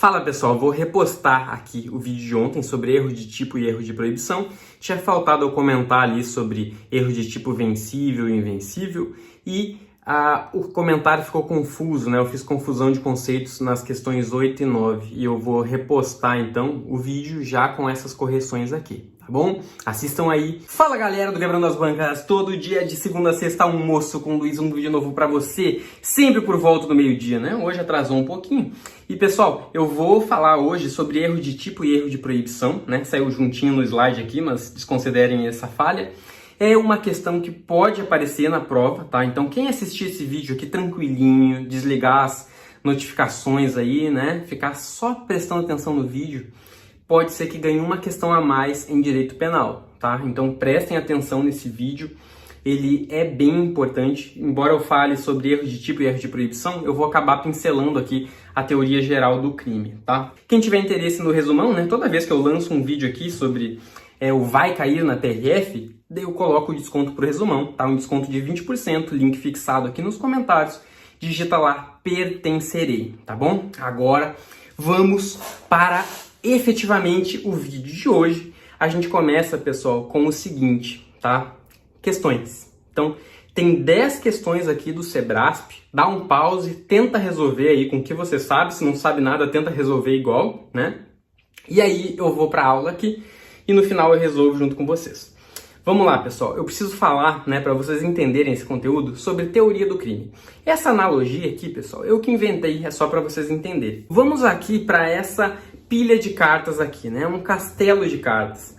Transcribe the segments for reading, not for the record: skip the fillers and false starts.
Fala pessoal, vou repostar aqui o vídeo de ontem sobre erro de tipo e erro de proibição. Tinha faltado eu comentar ali sobre erro de tipo vencível e invencível e o comentário ficou confuso, né? Eu fiz confusão de conceitos nas questões 8 e 9 e eu vou repostar então o vídeo já com essas correções aqui. Tá bom? Assistam aí. Fala galera do Quebrando as Bancas, todo dia de segunda a sexta almoço com o Luiz, um vídeo novo pra você, sempre por volta do meio-dia, né? Hoje atrasou um pouquinho. E pessoal, eu vou falar hoje sobre erro de tipo e erro de proibição, né? Saiu juntinho no slide aqui, mas desconsiderem essa falha. É uma questão que pode aparecer na prova, tá? Então quem assistir esse vídeo aqui tranquilinho, desligar as notificações aí, né? Ficar só prestando atenção no vídeo, pode ser que ganhe uma questão a mais em direito penal, tá? Então prestem atenção nesse vídeo, ele é bem importante. Embora eu fale sobre erro de tipo e erro de proibição, eu vou acabar pincelando aqui a teoria geral do crime, tá? Quem tiver interesse no resumão, né? Toda vez que eu lanço um vídeo aqui sobre o vai cair na TRF, daí eu coloco o desconto pro resumão, tá? Um desconto de 20%, link fixado aqui nos comentários. Digita lá, pertencerei, tá bom? Agora vamos para efetivamente o vídeo de hoje. A gente começa, pessoal, com o seguinte, tá? Questões. Então, tem 10 questões aqui do Sebrasp. Dá um pause, tenta resolver aí com o que você sabe. Se não sabe nada, tenta resolver igual, né? E aí eu vou para a aula aqui e no final eu resolvo junto com vocês. Vamos lá, pessoal. Eu preciso falar, né, para vocês entenderem esse conteúdo, sobre teoria do crime. Essa analogia aqui, pessoal, eu que inventei, é só para vocês entenderem. Vamos aqui para essa pilha de cartas aqui, né? Um castelo de cartas.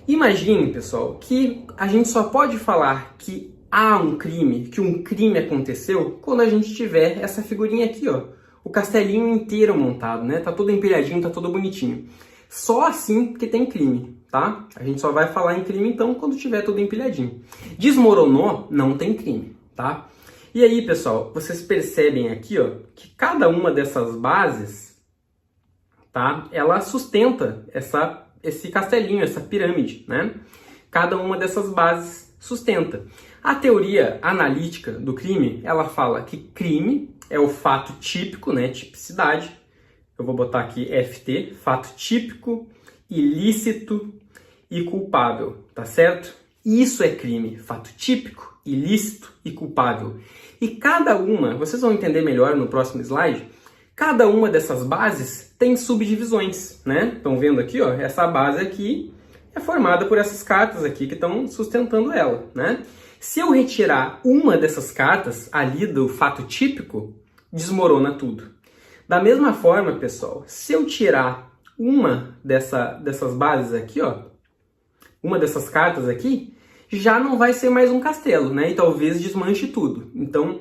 Imagine, pessoal, que a gente só pode falar que há um crime, que um crime aconteceu, quando a gente tiver essa figurinha aqui, ó. O castelinho inteiro montado, né? Tá todo empilhadinho, tá todo bonitinho. Só assim que tem crime, tá? A gente só vai falar em crime, então, quando tiver tudo empilhadinho. Desmoronou, não tem crime, tá? E aí, pessoal, vocês percebem aqui, ó, que cada uma dessas bases, tá? Ela sustenta esse castelinho, essa pirâmide, né? Cada uma dessas bases sustenta. A teoria analítica do crime, ela fala que crime é o fato típico, né? Tipicidade. Eu vou botar aqui FT, fato típico, ilícito e culpável, tá certo? Isso é crime, fato típico, ilícito e culpável. E cada uma, vocês vão entender melhor no próximo slide, cada uma dessas bases tem subdivisões, né? Estão vendo aqui, ó, essa base aqui é formada por essas cartas aqui que estão sustentando ela, né? Se eu retirar uma dessas cartas ali do fato típico, desmorona tudo. Da mesma forma, pessoal, se eu tirar uma dessas bases aqui, ó, uma dessas cartas aqui, já não vai ser mais um castelo, né? E talvez desmanche tudo. Então,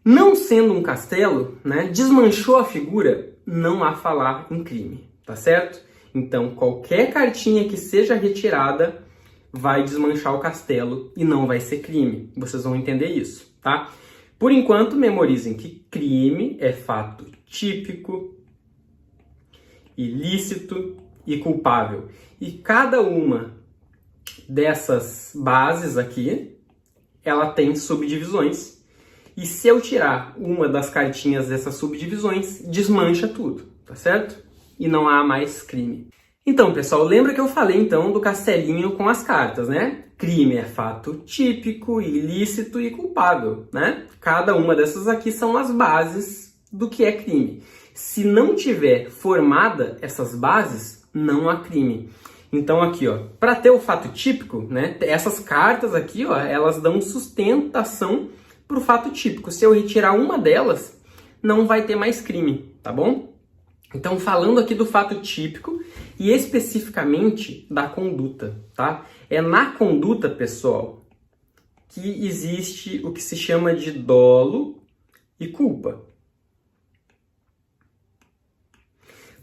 não sendo um castelo, né, desmanchou a figura, não há falar em crime, tá certo? Então, qualquer cartinha que seja retirada vai desmanchar o castelo e não vai ser crime. Vocês vão entender isso, tá? Por enquanto, memorizem que crime é fato típico, ilícito e culpável. E cada uma dessas bases aqui, ela tem subdivisões. E se eu tirar uma das cartinhas dessas subdivisões, desmancha tudo, tá certo? E não há mais crime. Então, pessoal, lembra que eu falei então do castelinho com as cartas, né? Crime é fato típico, ilícito e culpável, né? Cada uma dessas aqui são as bases do que é crime. Se não tiver formada essas bases, não há crime. Então aqui, ó, para ter o fato típico, né? Essas cartas aqui, ó, elas dão sustentação para o fato típico. Se eu retirar uma delas, não vai ter mais crime, tá bom? Então, falando aqui do fato típico e especificamente da conduta, tá? É na conduta, pessoal, que existe o que se chama de dolo e culpa.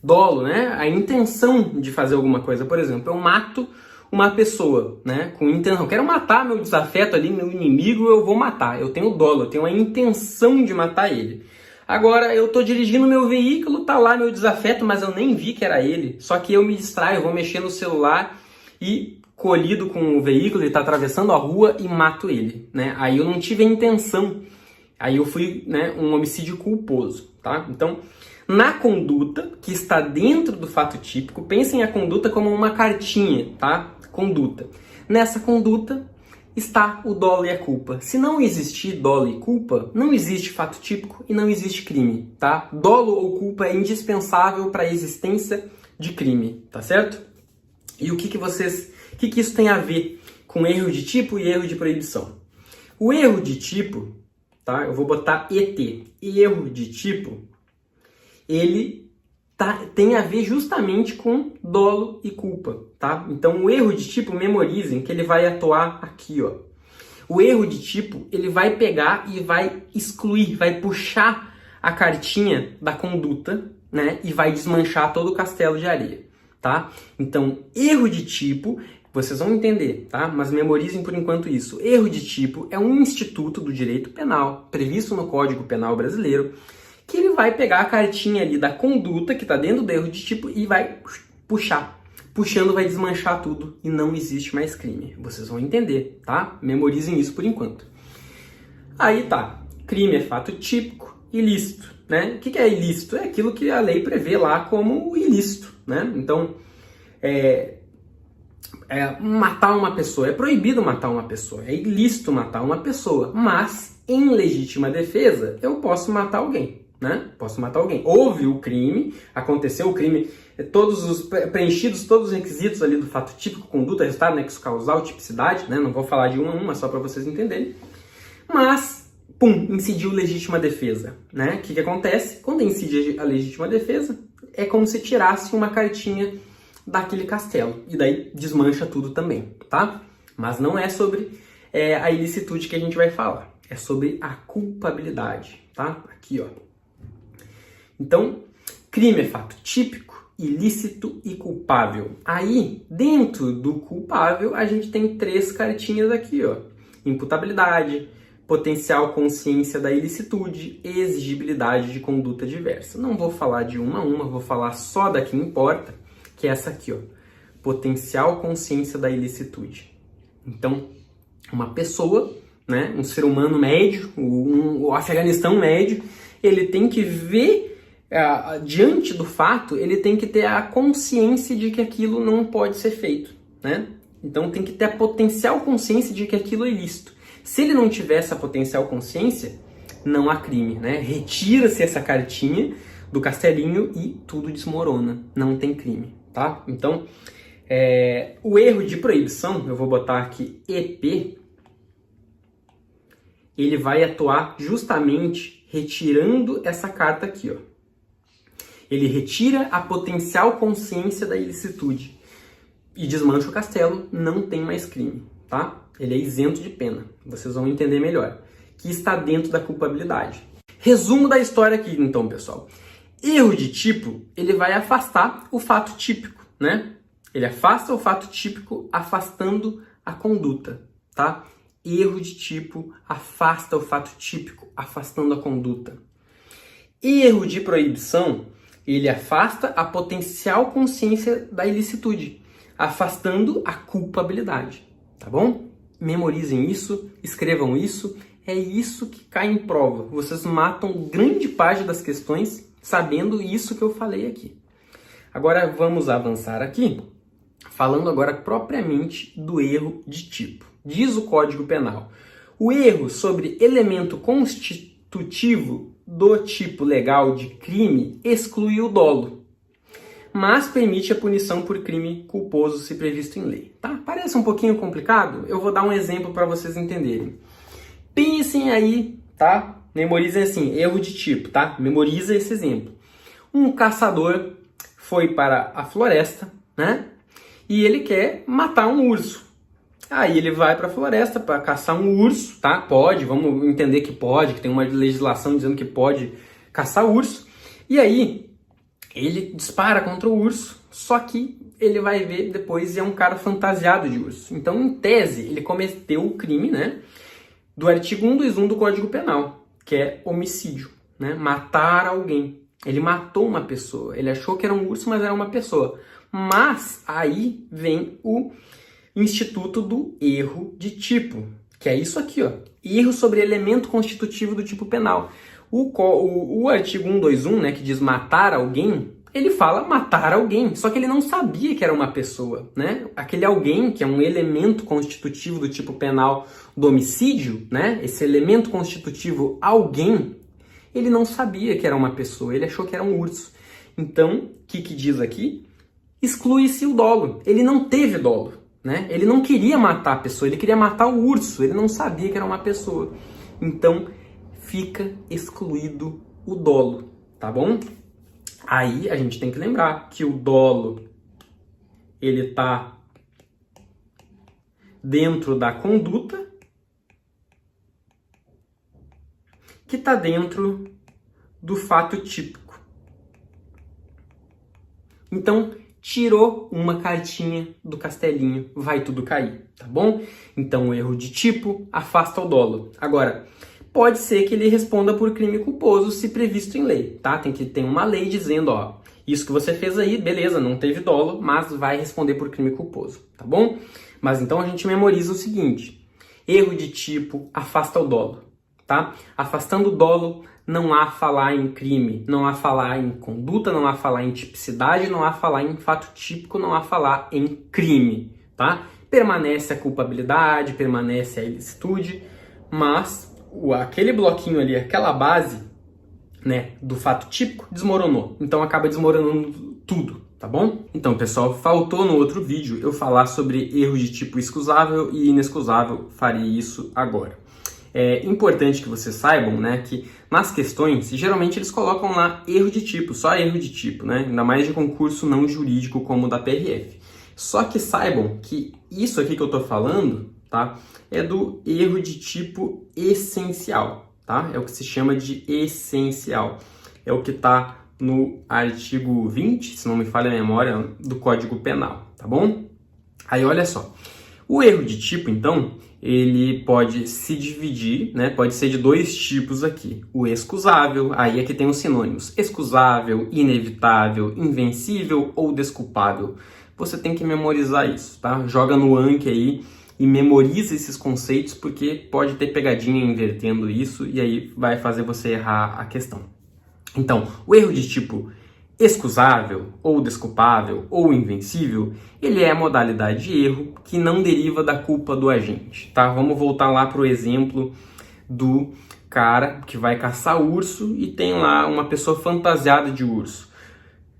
Dolo, né? A intenção de fazer alguma coisa. Por exemplo, eu mato uma pessoa, né? Com intenção. Quero matar meu desafeto ali, meu inimigo, eu vou matar. Eu tenho dolo, eu tenho a intenção de matar ele. Agora, eu tô dirigindo meu veículo, tá lá meu desafeto, mas eu nem vi que era ele. Só que eu me distraio, vou mexer no celular e colido com o veículo, ele tá atravessando a rua e mato ele, né? Aí eu não tive a intenção. Aí eu fui, né, um homicídio culposo, tá? Então, Na conduta, que está dentro do fato típico, pensem a conduta como uma cartinha, tá? Conduta. Nessa conduta está o dolo e a culpa. Se não existir dolo e culpa, não existe fato típico e não existe crime, tá? Dolo ou culpa é indispensável para a existência de crime, tá certo? E o que isso tem a ver com erro de tipo e erro de proibição? O erro de tipo, tá? Eu vou botar ET. Erro de tipo, ele tem a ver justamente com dolo e culpa, tá? Então, o erro de tipo, memorizem que ele vai atuar aqui, ó. O erro de tipo, ele vai pegar e vai excluir, vai puxar a cartinha da conduta, né? E vai desmanchar todo o castelo de areia, tá? Então, erro de tipo, vocês vão entender, tá? Mas memorizem por enquanto isso. Erro de tipo é um instituto do direito penal, previsto no Código Penal brasileiro, que ele vai pegar a cartinha ali da conduta, que está dentro do erro de tipo, e vai puxar. Puxando vai desmanchar tudo e não existe mais crime. Vocês vão entender, tá? Memorizem isso por enquanto. Aí tá, crime é fato típico, ilícito, né? O que é ilícito? É aquilo que a lei prevê lá como ilícito, né? Então, matar uma pessoa, é proibido matar uma pessoa, é ilícito matar uma pessoa, mas em legítima defesa eu posso matar alguém. Né? Posso matar alguém. Houve o crime, aconteceu o crime, preenchidos todos os requisitos ali do fato típico, conduta, resultado, nexo causal, tipicidade, né? Não vou falar de uma a uma, só para vocês entenderem. Mas, incidiu legítima defesa, né? O que acontece? Quando incide a legítima defesa, é como se tirasse uma cartinha daquele castelo, e daí desmancha tudo também, tá? Mas não é sobre a ilicitude que a gente vai falar, é sobre a culpabilidade, tá? Aqui, ó. Então, crime é fato típico, ilícito e culpável. Aí, dentro do culpável, a gente tem 3 cartinhas aqui, ó. Imputabilidade, potencial consciência da ilicitude, exigibilidade de conduta diversa. Não vou falar de uma a uma, vou falar só da que importa, que é essa aqui, ó. Potencial consciência da ilicitude. Então, uma pessoa, né, um ser humano médio, o Afeganistão médio, ele tem que ver diante do fato, ele tem que ter a consciência de que aquilo não pode ser feito, né? Então tem que ter a potencial consciência de que aquilo é ilícito. Se ele não tiver essa potencial consciência, não há crime, né? Retira-se essa cartinha do castelinho e tudo desmorona, não tem crime, tá? Então, o erro de proibição, eu vou botar aqui EP, ele vai atuar justamente retirando essa carta aqui, ó. Ele retira a potencial consciência da ilicitude e desmancha o castelo, não tem mais crime, tá? Ele é isento de pena, vocês vão entender melhor, que está dentro da culpabilidade. Resumo da história aqui, então, pessoal. Erro de tipo, ele vai afastar o fato típico, né? Ele afasta o fato típico afastando a conduta, tá? Erro de tipo afasta o fato típico afastando a conduta. Erro de proibição, ele afasta a potencial consciência da ilicitude, afastando a culpabilidade, tá bom? Memorizem isso, escrevam isso, é isso que cai em prova. Vocês matam grande parte das questões sabendo isso que eu falei aqui. Agora vamos avançar aqui, falando agora propriamente do erro de tipo. Diz o Código Penal: o erro sobre elemento constitutivo do tipo legal de crime exclui o dolo, mas permite a punição por crime culposo se previsto em lei. Tá? Parece um pouquinho complicado? Eu vou dar um exemplo para vocês entenderem. Pensem aí, tá? Memorizem assim, erro de tipo, tá? Memoriza esse exemplo. Um caçador foi para a floresta, né? E ele quer matar um urso. Aí ele vai para a floresta para caçar um urso, tá? Pode, vamos entender que pode, que tem uma legislação dizendo que pode caçar urso. E aí ele dispara contra o urso, só que ele vai ver depois e é um cara fantasiado de urso. Então, em tese, ele cometeu o crime, né? Do artigo 121 do Código Penal, que é homicídio, né? Matar alguém. Ele matou uma pessoa. Ele achou que era um urso, mas era uma pessoa. Mas aí vem o instituto do erro de tipo, que é isso aqui, ó. Erro sobre elemento constitutivo do tipo penal. O artigo 121, né, que diz matar alguém, ele fala matar alguém, só que ele não sabia que era uma pessoa, né? Aquele alguém, que é um elemento constitutivo do tipo penal do homicídio, né? Esse elemento constitutivo alguém, ele não sabia que era uma pessoa, ele achou que era um urso. Então, o que diz aqui? Exclui-se o dolo. Ele não teve dolo, né? Ele não queria matar a pessoa, ele queria matar o urso, ele não sabia que era uma pessoa. Então, fica excluído o dolo, tá bom? Aí a gente tem que lembrar que o dolo, ele tá dentro da conduta, que tá dentro do fato típico. Então, tirou uma cartinha do castelinho, vai tudo cair, tá bom? Então, o erro de tipo afasta o dolo. Agora, pode ser que ele responda por crime culposo se previsto em lei, tá? Tem que ter uma lei dizendo, ó, isso que você fez aí, beleza, não teve dolo, mas vai responder por crime culposo, tá bom? Mas então a gente memoriza o seguinte: erro de tipo afasta o dolo, tá? Afastando o dolo, não há falar em crime, não há falar em conduta, não há falar em tipicidade, não há falar em fato típico, não há falar em crime, tá? Permanece a culpabilidade, permanece a ilicitude, mas aquele bloquinho ali, aquela base, né, do fato típico desmoronou. Então acaba desmoronando tudo, tá bom? Então, pessoal, faltou no outro vídeo eu falar sobre erro de tipo excusável e inexcusável. Farei isso agora. É importante que vocês saibam, né, que nas questões, geralmente eles colocam lá erro de tipo, só erro de tipo, né? Ainda mais de concurso não jurídico como o da PRF. Só que saibam que isso aqui que eu tô falando, tá, é do erro de tipo essencial, tá? É o que se chama de essencial. É o que tá no artigo 20, se não me falha a memória, do Código Penal, tá bom? Aí olha só. O erro de tipo, então, ele pode se dividir, né? Pode ser de dois tipos aqui. O excusável, aí aqui tem os sinônimos: excusável, inevitável, invencível ou desculpável. Você tem que memorizar isso, tá? Joga no Anki aí e memoriza esses conceitos, porque pode ter pegadinha invertendo isso e aí vai fazer você errar a questão. Então, o erro de tipo excusável, ou desculpável, ou invencível, ele é a modalidade de erro que não deriva da culpa do agente, tá? Vamos voltar lá para o exemplo do cara que vai caçar urso e tem lá uma pessoa fantasiada de urso.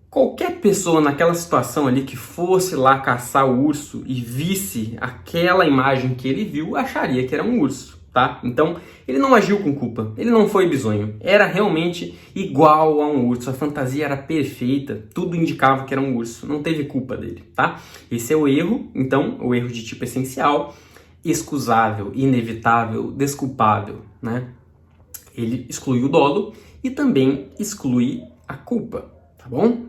Qualquer pessoa naquela situação ali que fosse lá caçar o urso e visse aquela imagem que ele viu, acharia que era um urso, tá? Então, ele não agiu com culpa, ele não foi bizonho, era realmente igual a um urso, a fantasia era perfeita, tudo indicava que era um urso, não teve culpa dele, tá? Esse é o erro, então, o erro de tipo essencial, excusável, inevitável, desculpável, né? Ele exclui o dolo e também exclui a culpa, tá bom?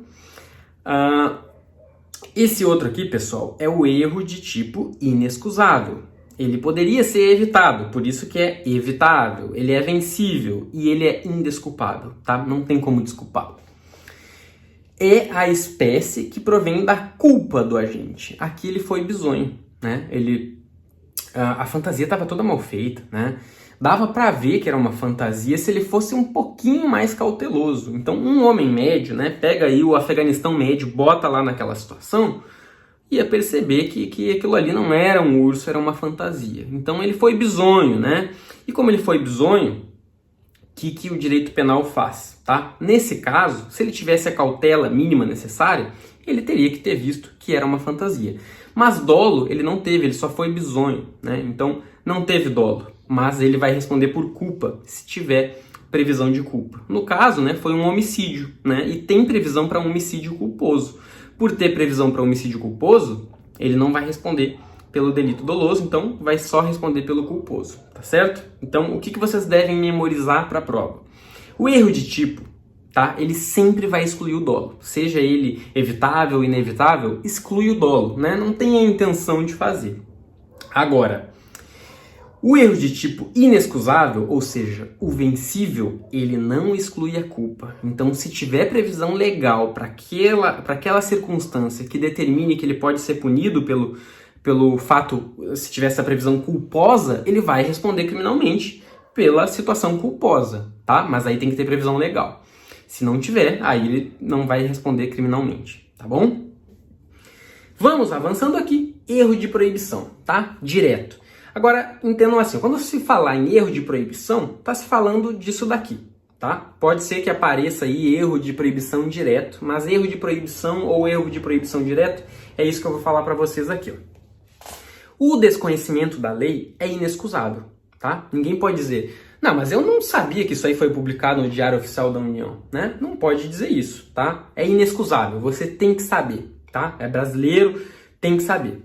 Esse outro aqui, pessoal, é o erro de tipo inexcusável. Ele poderia ser evitado, por isso que é evitável. Ele é vencível e ele é indesculpável, tá? Não tem como desculpá-lo. É a espécie que provém da culpa do agente. Aqui ele foi bizonho, né? A fantasia estava toda mal feita, né? Dava para ver que era uma fantasia se ele fosse um pouquinho mais cauteloso. Então, um homem médio, né, pega aí o Afeganistão médio, bota lá naquela situação, ia perceber que aquilo ali não era um urso, era uma fantasia. Então, ele foi bizonho, né? E como ele foi bizonho, o que o direito penal faz, tá? Nesse caso, se ele tivesse a cautela mínima necessária, ele teria que ter visto que era uma fantasia. Mas dolo ele não teve, ele só foi bizonho, né? Então, não teve dolo, mas ele vai responder por culpa se tiver previsão de culpa. No caso, né, foi um homicídio, né? E tem previsão para um homicídio culposo. Por ter previsão para homicídio culposo, ele não vai responder pelo delito doloso, então vai só responder pelo culposo, tá certo? Então, o que vocês devem memorizar para a prova? O erro de tipo, tá? Ele sempre vai excluir o dolo. Seja ele evitável ou inevitável, exclui o dolo, né? Não tem a intenção de fazer. Agora, o erro de tipo inexcusável, ou seja, o vencível, ele não exclui a culpa. Então, se tiver previsão legal para aquela circunstância que determine que ele pode ser punido pelo fato, se tiver essa previsão culposa, ele vai responder criminalmente pela situação culposa, tá? Mas aí tem que ter previsão legal. Se não tiver, aí ele não vai responder criminalmente, tá bom? Vamos avançando aqui. Erro de proibição, tá? Direto. Agora, entendam assim, quando se falar em erro de proibição, tá se falando disso daqui, tá? Pode ser que apareça aí erro de proibição direto, mas erro de proibição ou erro de proibição direto é isso que eu vou falar para vocês aqui, ó. O desconhecimento da lei é inexcusável, tá? Ninguém pode dizer, não, mas eu não sabia que isso aí foi publicado no Diário Oficial da União, né? Não pode dizer isso, tá? É inexcusável, você tem que saber, tá? É brasileiro, tem que saber.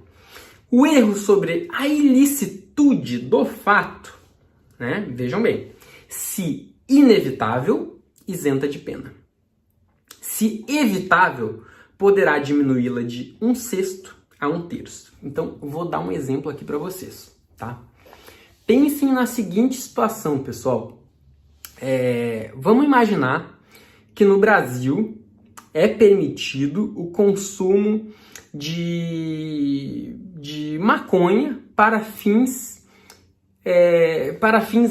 O erro sobre a ilicitude do fato, né? Vejam bem, se inevitável, isenta de pena. Se evitável, poderá diminuí-la de 1/6 a 1/3. Então, eu vou dar um exemplo aqui para vocês, tá? Pensem na seguinte situação, pessoal. Vamos imaginar que no Brasil é permitido o consumo de maconha para fins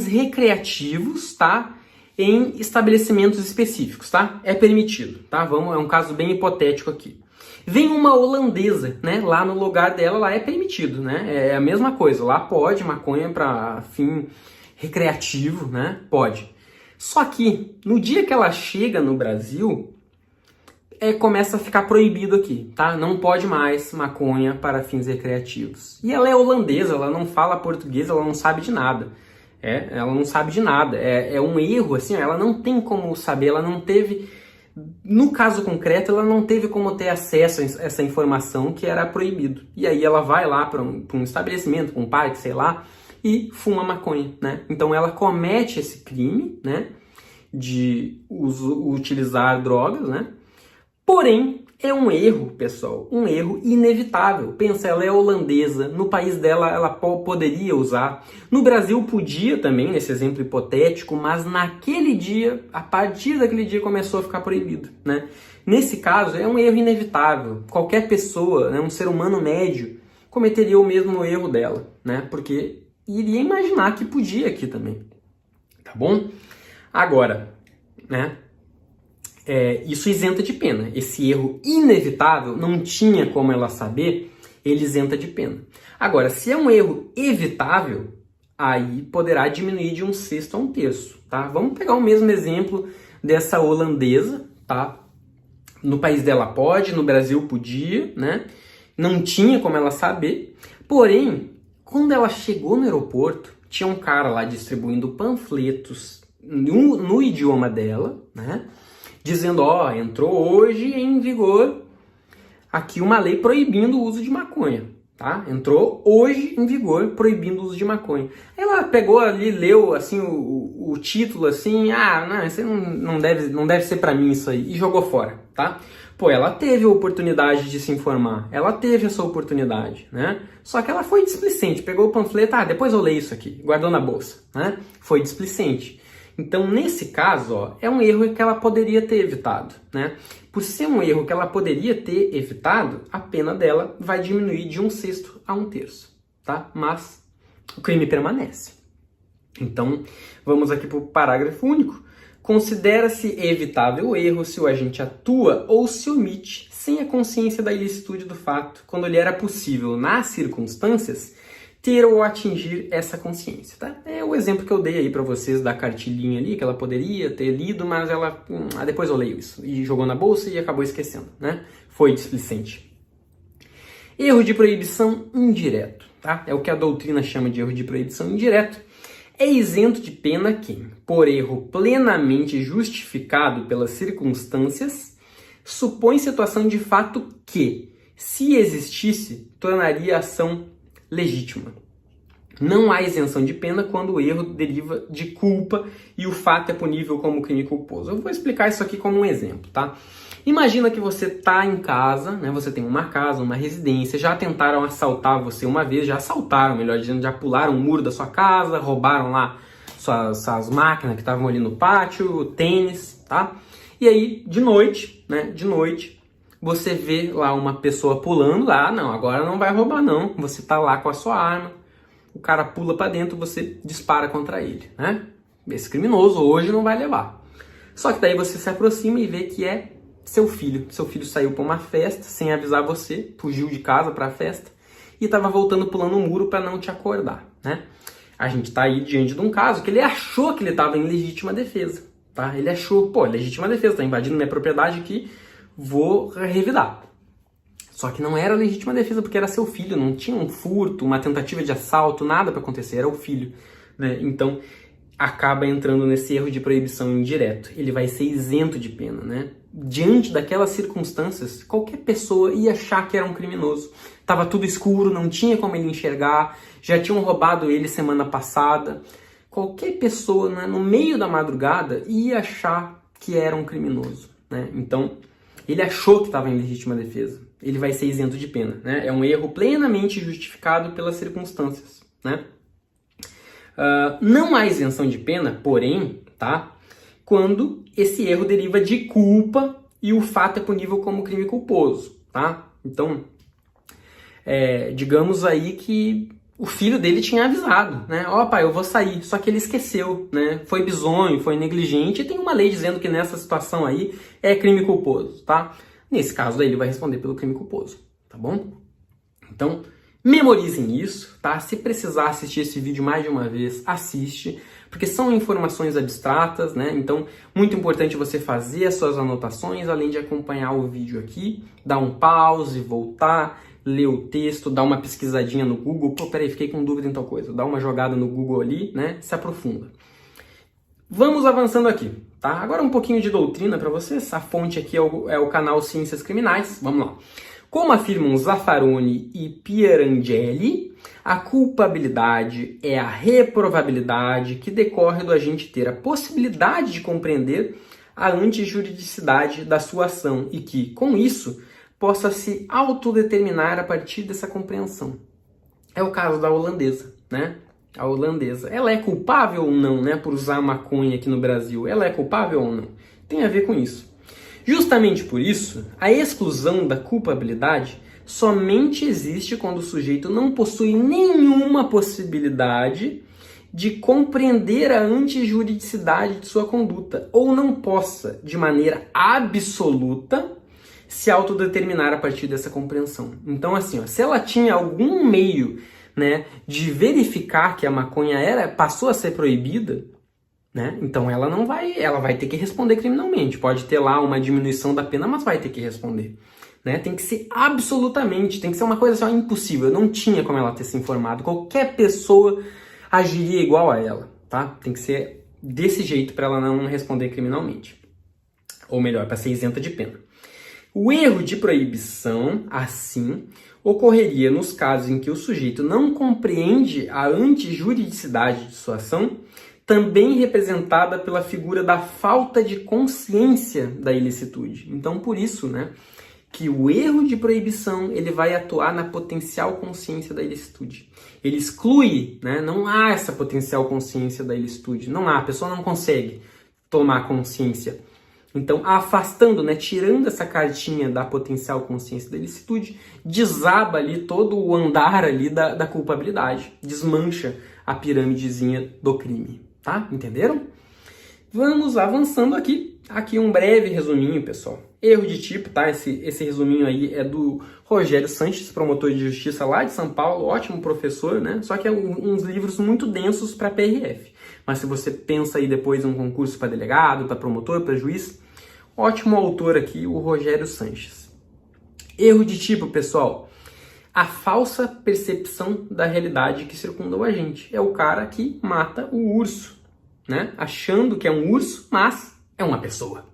recreativos, tá? Em estabelecimentos específicos, tá? É permitido, tá? É um caso bem hipotético aqui. Vem uma holandesa, né? Lá no lugar dela, lá é permitido, né? É a mesma coisa. Lá pode maconha para fim recreativo, né? Pode. Só que no dia que ela chega no Brasil, começa a ficar proibido aqui, tá? Não pode mais maconha para fins recreativos. E ela é holandesa, ela não fala português, ela não sabe de nada. Ela não sabe de nada. É um erro, assim, ela não tem como saber, ela não teve... No caso concreto, ela não teve como ter acesso a essa informação que era proibido. E aí ela vai lá para um estabelecimento, para um parque, sei lá, e fuma maconha, né? Então ela comete esse crime, né? De utilizar drogas, né? Porém, é um erro, pessoal, um erro inevitável. Pensa, ela é holandesa, no país dela ela poderia usar. No Brasil podia também, nesse exemplo hipotético, mas naquele dia, a partir daquele dia começou a ficar proibido, né? Nesse caso, é um erro inevitável. Qualquer pessoa, né, um ser humano médio, cometeria o mesmo erro dela, né? Porque iria imaginar que podia aqui também, tá bom? Agora, né? Isso isenta de pena. Esse erro inevitável, não tinha como ela saber, ele isenta de pena. Agora, se é um erro evitável, aí poderá diminuir de 1/6 a 1/3, tá? Vamos pegar o mesmo exemplo dessa holandesa, tá? No país dela pode, no Brasil podia, né? Não tinha como ela saber. Porém, quando ela chegou no aeroporto, tinha um cara lá distribuindo panfletos no idioma dela, né? Dizendo, entrou hoje em vigor aqui uma lei proibindo o uso de maconha, tá? Entrou hoje em vigor proibindo o uso de maconha. Ela pegou ali, leu assim o título assim, não, isso não deve ser pra mim isso aí, e jogou fora, tá? Pô, ela teve a oportunidade de se informar, ela teve essa oportunidade, né? Só que ela foi displicente, pegou o panfleto, depois eu leio isso aqui, guardou na bolsa, né? Foi displicente. Então, nesse caso, é um erro que ela poderia ter evitado, né? Por ser um erro que ela poderia ter evitado, a pena dela vai diminuir de 1/6 a 1/3, tá? Mas o crime permanece. Então, vamos aqui para o parágrafo único. Considera-se evitável o erro se o agente atua ou se omite sem a consciência da ilicitude do fato, quando lhe era possível, nas circunstâncias, ter ou atingir essa consciência, tá? É o exemplo que eu dei aí para vocês da cartilhinha ali, que ela poderia ter lido, mas ela, depois eu leio isso, e jogou na bolsa e acabou esquecendo, né? Foi displicente. Erro de proibição indireto, tá? É o que a doutrina chama de erro de proibição indireto. É isento de pena quem, por erro plenamente justificado pelas circunstâncias, supõe situação de fato que, se existisse, tornaria a ação legítima. Não há isenção de pena quando o erro deriva de culpa e o fato é punível como crime culposo. Eu vou explicar isso aqui como um exemplo, tá? Imagina que você está em casa, né? Você tem uma casa, uma residência, já tentaram assaltar você uma vez, já assaltaram, melhor dizendo, já pularam o muro da sua casa, roubaram lá suas máquinas que estavam ali no pátio, tênis, tá? E aí, de noite, né? De noite, você vê lá uma pessoa pulando lá, não, agora não vai roubar não, você tá lá com a sua arma, o cara pula para dentro, você dispara contra ele, né? esse criminoso hoje não vai levar. Só que daí você se aproxima e vê que é seu filho. Seu filho saiu para uma festa sem avisar você, fugiu de casa para a festa e estava voltando pulando um muro para não te acordar, né? A gente está aí diante de um caso que ele achou que ele estava em legítima defesa, tá? Ele achou, legítima defesa, tá invadindo minha propriedade aqui, vou revidar. Só que não era legítima defesa porque era seu filho, não tinha um furto, uma tentativa de assalto, nada para acontecer, era o filho, né? Então acaba entrando nesse erro de proibição indireto. Ele vai ser isento de pena, né? Diante daquelas circunstâncias, qualquer pessoa ia achar que era um criminoso. Tava tudo escuro, não tinha como ele enxergar, já tinham roubado ele semana passada. Qualquer pessoa, né, no meio da madrugada ia achar que era um criminoso, né? Então, ele achou que estava em legítima defesa. Ele vai ser isento de pena, né? É um erro plenamente justificado pelas circunstâncias, né? Não há isenção de pena, porém, tá? Quando esse erro deriva de culpa e o fato é punível como crime culposo, tá? Então, digamos aí que o filho dele tinha avisado, né? Ó, pai, eu vou sair, só que ele esqueceu, né? Foi bizonho, foi negligente e tem uma lei dizendo que nessa situação aí é crime culposo, tá? Nesse caso daí ele vai responder pelo crime culposo, tá bom? Então, memorizem isso, tá? Se precisar assistir esse vídeo mais de uma vez, assiste, porque são informações abstratas, né? Então, muito importante você fazer as suas anotações, além de acompanhar o vídeo aqui, dar um pause, voltar, ler o texto, dar uma pesquisadinha no Google. Pô, peraí, fiquei com dúvida em tal coisa. Dá uma jogada no Google ali, né? Se aprofunda. Vamos avançando aqui, tá? Agora um pouquinho de doutrina para vocês. A fonte aqui é o canal Ciências Criminais. Vamos lá. Como afirmam Zaffaroni e Pierangeli, a culpabilidade é a reprovabilidade que decorre do agente ter a possibilidade de compreender a antijuridicidade da sua ação e que, com isso, possa se autodeterminar a partir dessa compreensão. É o caso da holandesa, né? A holandesa. Ela é culpável ou não, né, por usar maconha aqui no Brasil? Ela é culpável ou não? Tem a ver com isso. Justamente por isso, a exclusão da culpabilidade somente existe quando o sujeito não possui nenhuma possibilidade de compreender a antijuridicidade de sua conduta ou não possa, de maneira absoluta, se autodeterminar a partir dessa compreensão. Então, assim, se ela tinha algum meio, né, de verificar que a maconha passou a ser proibida, né, então ela vai ter que responder criminalmente. Pode ter lá uma diminuição da pena, mas vai ter que responder. Né? Tem que ser absolutamente, tem que ser uma coisa assim, impossível. Não tinha como ela ter se informado. Qualquer pessoa agiria igual a ela, tá? Tem que ser desse jeito para ela não responder criminalmente. Ou melhor, para ser isenta de pena. O erro de proibição, assim, ocorreria nos casos em que o sujeito não compreende a antijuridicidade de sua ação, também representada pela figura da falta de consciência da ilicitude. Então, por isso, né, que o erro de proibição ele vai atuar na potencial consciência da ilicitude. Ele exclui, né, não há essa potencial consciência da ilicitude, não há, a pessoa não consegue tomar consciência. Então, afastando, né, tirando essa cartinha da potencial consciência da ilicitude, desaba ali todo o andar ali da culpabilidade, desmancha a pirâmidezinha do crime, tá? Entenderam? Vamos avançando aqui. Aqui um breve resuminho, pessoal. Erro de tipo, tá? Esse resuminho aí é do Rogério Sanches, promotor de justiça lá de São Paulo, ótimo professor, né? Só que é uns livros muito densos para PRF. Mas se você pensa aí depois em um concurso para delegado, para promotor, para juiz, ótimo autor aqui, o Rogério Sanches. Erro de tipo, pessoal, a falsa percepção da realidade que circunda o agente. É o cara que mata o urso, né? Achando que é um urso, mas é uma pessoa.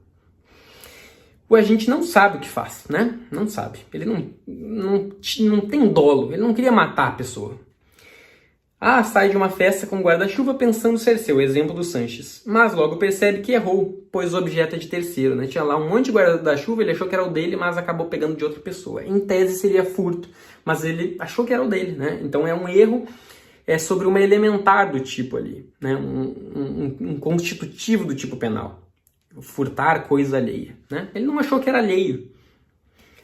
O agente não sabe o que faz, né? Não sabe. Ele não tem dolo, ele não queria matar a pessoa. Sai de uma festa com guarda-chuva pensando ser seu, exemplo do Sanches. Mas logo percebe que errou, pois o objeto é de terceiro, né? Tinha lá um monte de guarda-chuva, ele achou que era o dele, mas acabou pegando de outra pessoa. Em tese seria furto, mas ele achou que era o dele, né? Então é um erro sobre uma elementar do tipo ali, né? Um constitutivo do tipo penal. Furtar coisa alheia, né? Ele não achou que era alheio.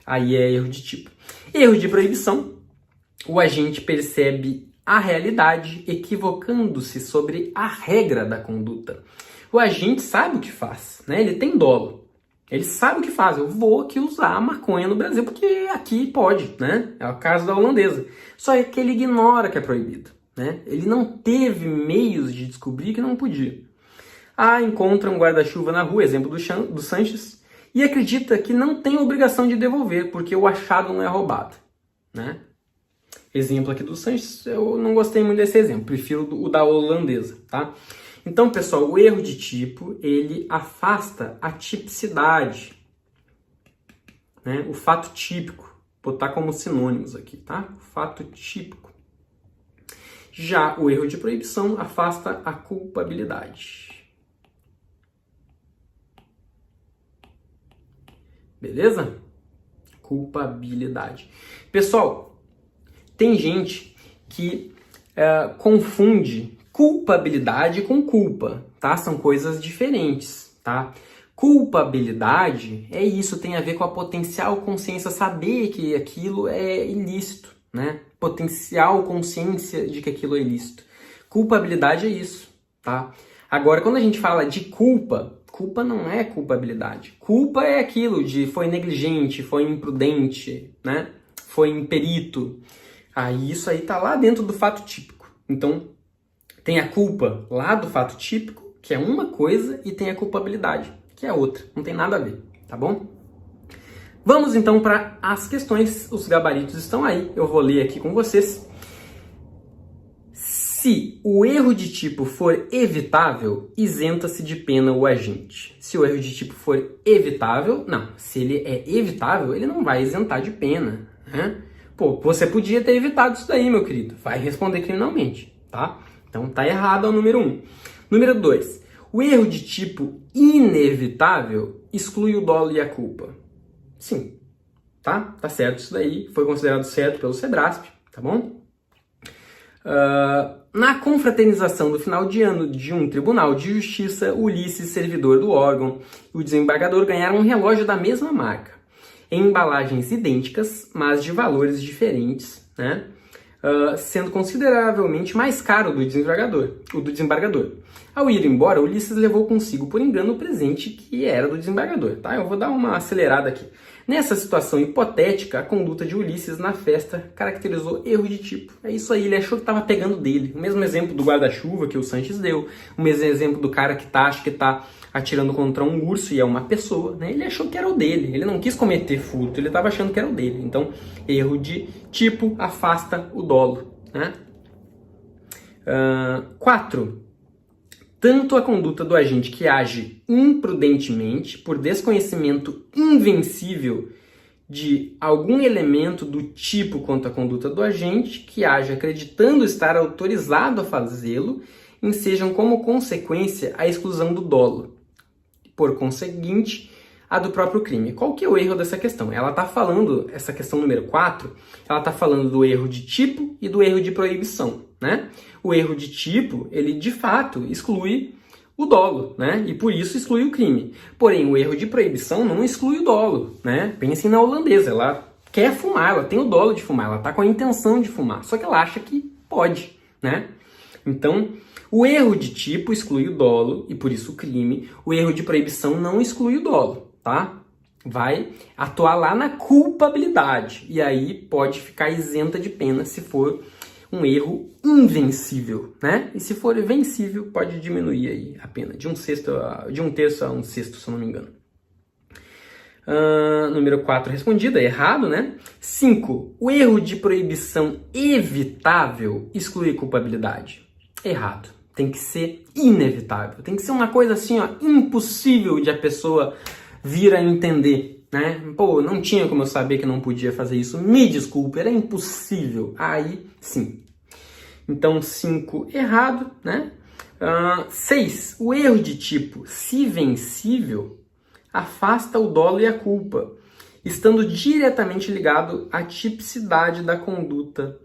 Aí é erro de tipo. Erro de proibição. O agente percebe a realidade, equivocando-se sobre a regra da conduta. O agente sabe o que faz, né? Ele tem dolo. Ele sabe o que faz. Eu vou aqui usar a maconha no Brasil porque aqui pode, né? É o caso da holandesa. Só que ele ignora que é proibido, né? Ele não teve meios de descobrir que não podia. Encontra um guarda-chuva na rua, exemplo do Sanches, e acredita que não tem obrigação de devolver porque o achado não é roubado, né? Exemplo aqui do Sanches, eu não gostei muito desse exemplo, prefiro o da holandesa, tá? Então, pessoal, o erro de tipo, ele afasta a tipicidade, né? O fato típico, vou botar como sinônimos aqui, tá? O fato típico. Já o erro de proibição afasta a culpabilidade. Beleza? Culpabilidade. Pessoal, tem gente que confunde culpabilidade com culpa, tá? São coisas diferentes, tá? Culpabilidade é isso, tem a ver com a potencial consciência, saber que aquilo é ilícito, né? Potencial consciência de que aquilo é ilícito. Culpabilidade é isso, tá? Agora, quando a gente fala de culpa, culpa não é culpabilidade. Culpa é aquilo de foi negligente, foi imprudente, né? Foi imperito. Isso aí tá lá dentro do fato típico. Então, tem a culpa lá do fato típico, que é uma coisa, e tem a culpabilidade, que é outra. Não tem nada a ver, tá bom? Vamos então para as questões. Os gabaritos estão aí. Eu vou ler aqui com vocês. Se o erro de tipo for evitável, isenta-se de pena o agente. Se o erro de tipo for evitável, não. Se ele é evitável, ele não vai isentar de pena, né? Pô, você podia ter evitado isso daí, meu querido. Vai responder criminalmente, tá? Então tá errado é o número 1. Número 2. O erro de tipo inevitável exclui o dolo e a culpa. Sim, tá? Tá certo isso daí. Foi considerado certo pelo Sebrasp, tá bom? Na confraternização do final de ano de um tribunal de justiça, Ulisses, servidor do órgão, e o desembargador ganharam um relógio da mesma marca, em embalagens idênticas, mas de valores diferentes, né? Sendo consideravelmente mais caro o do desembargador. Ao ir embora, Ulisses levou consigo, por engano, o presente que era do desembargador. Tá? Eu vou dar uma acelerada aqui. Nessa situação hipotética, a conduta de Ulisses na festa caracterizou erro de tipo. É isso aí, ele achou que estava pegando dele. O mesmo exemplo do guarda-chuva que o Sanches deu, o mesmo exemplo do cara que acha que está atirando contra um urso e é uma pessoa, né? Ele achou que era o dele, ele não quis cometer furto, ele estava achando que era o dele. Então, erro de tipo afasta o dolo, né? 4. Tanto a conduta do agente que age imprudentemente, por desconhecimento invencível de algum elemento do tipo quanto a conduta do agente que age acreditando estar autorizado a fazê-lo, ensejam como consequência a exclusão do dolo, por conseguinte, a do próprio crime. Qual que é o erro dessa questão? Ela está falando, essa questão número 4, ela está falando do erro de tipo e do erro de proibição, né? O erro de tipo, ele de fato exclui o dolo, né? E por isso exclui o crime. Porém, o erro de proibição não exclui o dolo, né? Pensem na holandesa, ela quer fumar, ela tem o dolo de fumar, ela está com a intenção de fumar, só que ela acha que pode, né? Então, o erro de tipo exclui o dolo e por isso o crime. O erro de proibição não exclui o dolo, tá? Vai atuar lá na culpabilidade e aí pode ficar isenta de pena se for um erro invencível, né? E se for vencível, pode diminuir aí a pena de um terço a um sexto, se eu não me engano. Número 4 respondido, é errado, né? 5. O erro de proibição evitável exclui culpabilidade. Errado. Tem que ser inevitável. Tem que ser uma coisa assim, ó, impossível de a pessoa vir a entender, né? Pô, não tinha como eu saber que não podia fazer isso. Me desculpe, era impossível. Aí, sim. Então, 5, errado, né? 6. O erro de tipo se vencível afasta o dolo e a culpa, estando diretamente ligado à tipicidade da conduta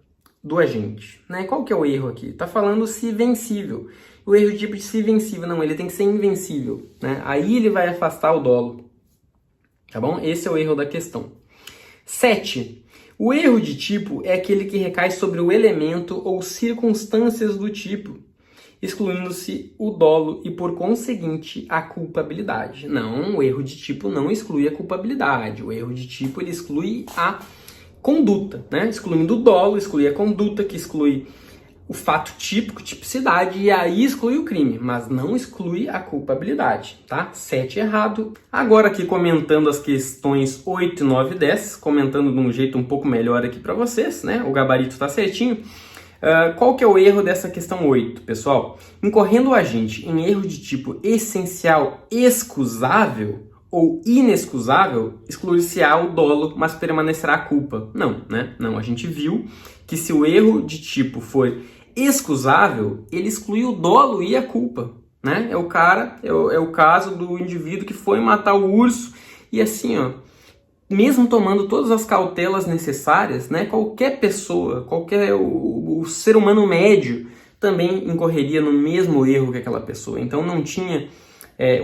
do agente, né? Qual que é o erro aqui? Está falando se vencível. O erro de tipo de se vencível, não, ele tem que ser invencível, né? Aí ele vai afastar o dolo, tá bom? Esse é o erro da questão. 7. O erro de tipo é aquele que recai sobre o elemento ou circunstâncias do tipo, excluindo-se o dolo e, por conseguinte, a culpabilidade. Não, o erro de tipo não exclui a culpabilidade. O erro de tipo ele exclui a conduta, né? Excluindo o dolo, exclui a conduta, que exclui o fato típico, tipicidade, e aí exclui o crime, mas não exclui a culpabilidade, tá? 7 errado. Agora aqui comentando as questões 8, 9 e 10, comentando de um jeito um pouco melhor aqui para vocês, né? O gabarito tá certinho. Qual que é o erro dessa questão 8, pessoal? Incorrendo o agente em erro de tipo essencial excusável ou inexcusável, excluir-se-á o dolo, mas permanecerá a culpa. Não, né? Não, a gente viu que se o erro de tipo for excusável, ele exclui o dolo e a culpa, né? É o caso do indivíduo que foi matar o urso e assim, ó, mesmo tomando todas as cautelas necessárias, né? Qualquer pessoa, o ser humano médio também incorreria no mesmo erro que aquela pessoa. Então não tinha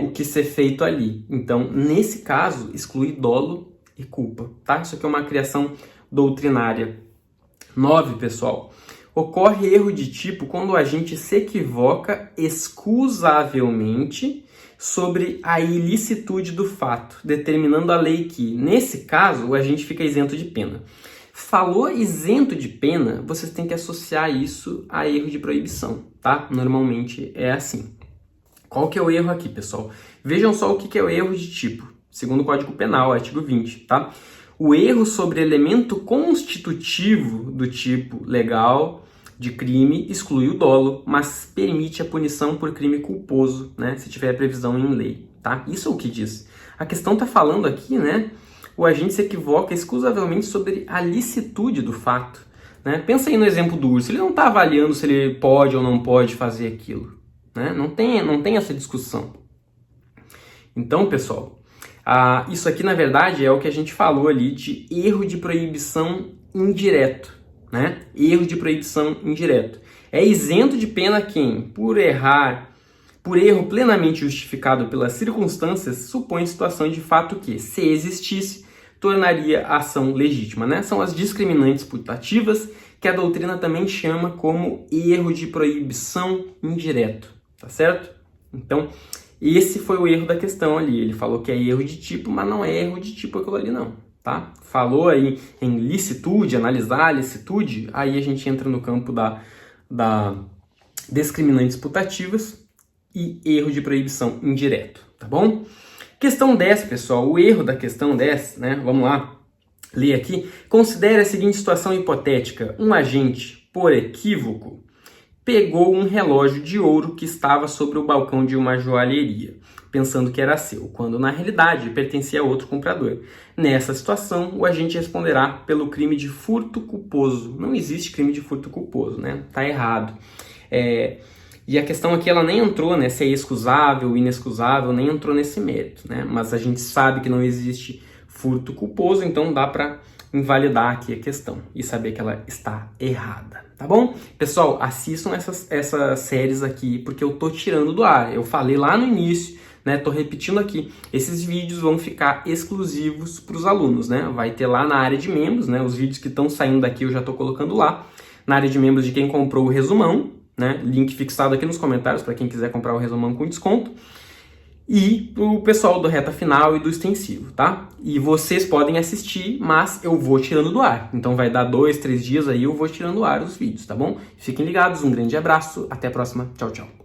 o que ser feito ali. Então, nesse caso, exclui dolo e culpa, tá? Isso aqui é uma criação doutrinária. 9, pessoal. Ocorre erro de tipo quando o agente se equivoca excusavelmente sobre a ilicitude do fato, determinando a lei que, nesse caso, o agente fica isento de pena. Falou isento de pena, vocês têm que associar isso a erro de proibição, tá? Normalmente é assim. Qual que é o erro aqui, pessoal? Vejam só o que é o erro de tipo, segundo o Código Penal, artigo 20, tá? O erro sobre elemento constitutivo do tipo legal de crime exclui o dolo, mas permite a punição por crime culposo, né? Se tiver previsão em lei, tá? Isso é o que diz. A questão tá falando aqui, né? O agente se equivoca excusavelmente sobre a licitude do fato, né? Pensa aí no exemplo do urso. Ele não tá avaliando se ele pode ou não pode fazer aquilo, né? Não tem essa discussão. Então, pessoal, isso aqui, na verdade, é o que a gente falou ali de erro de proibição indireto, né? Erro de proibição indireto. É isento de pena quem, por erro plenamente justificado pelas circunstâncias, supõe situação de fato que, se existisse, tornaria a ação legítima, né? São as discriminantes putativas, que a doutrina também chama como erro de proibição indireto, tá certo? Então, esse foi o erro da questão ali. Ele falou que é erro de tipo, mas não é erro de tipo aquilo ali não, tá? Falou aí em licitude, analisar a licitude, aí a gente entra no campo da discriminantes putativas e erro de proibição indireto, tá bom? Questão 10, pessoal, o erro da questão 10, né? Vamos lá, ler aqui. Considere a seguinte situação hipotética. Um agente, por equívoco, pegou um relógio de ouro que estava sobre o balcão de uma joalheria, pensando que era seu, quando na realidade pertencia a outro comprador. Nessa situação, o agente responderá pelo crime de furto culposo. Não existe crime de furto culposo, né? Tá errado. E a questão aqui, ela nem entrou, né? Se é excusável, inexcusável, nem entrou nesse mérito, né? Mas a gente sabe que não existe furto culposo, então dá para invalidar aqui a questão e saber que ela está errada, tá bom? Pessoal, assistam essas séries aqui, porque eu tô tirando do ar. Eu falei lá no início, né? Tô repetindo aqui. Esses vídeos vão ficar exclusivos para os alunos, né? Vai ter lá na área de membros, né? Os vídeos que estão saindo daqui eu já tô colocando lá. Na área de membros de quem comprou o resumão, né? Link fixado aqui nos comentários para quem quiser comprar o resumão com desconto. E o pessoal do Reta Final e do Extensivo, tá? E vocês podem assistir, mas eu vou tirando do ar. Então vai dar 2, 3 dias aí, eu vou tirando do ar os vídeos, tá bom? Fiquem ligados, um grande abraço, até a próxima, tchau, tchau.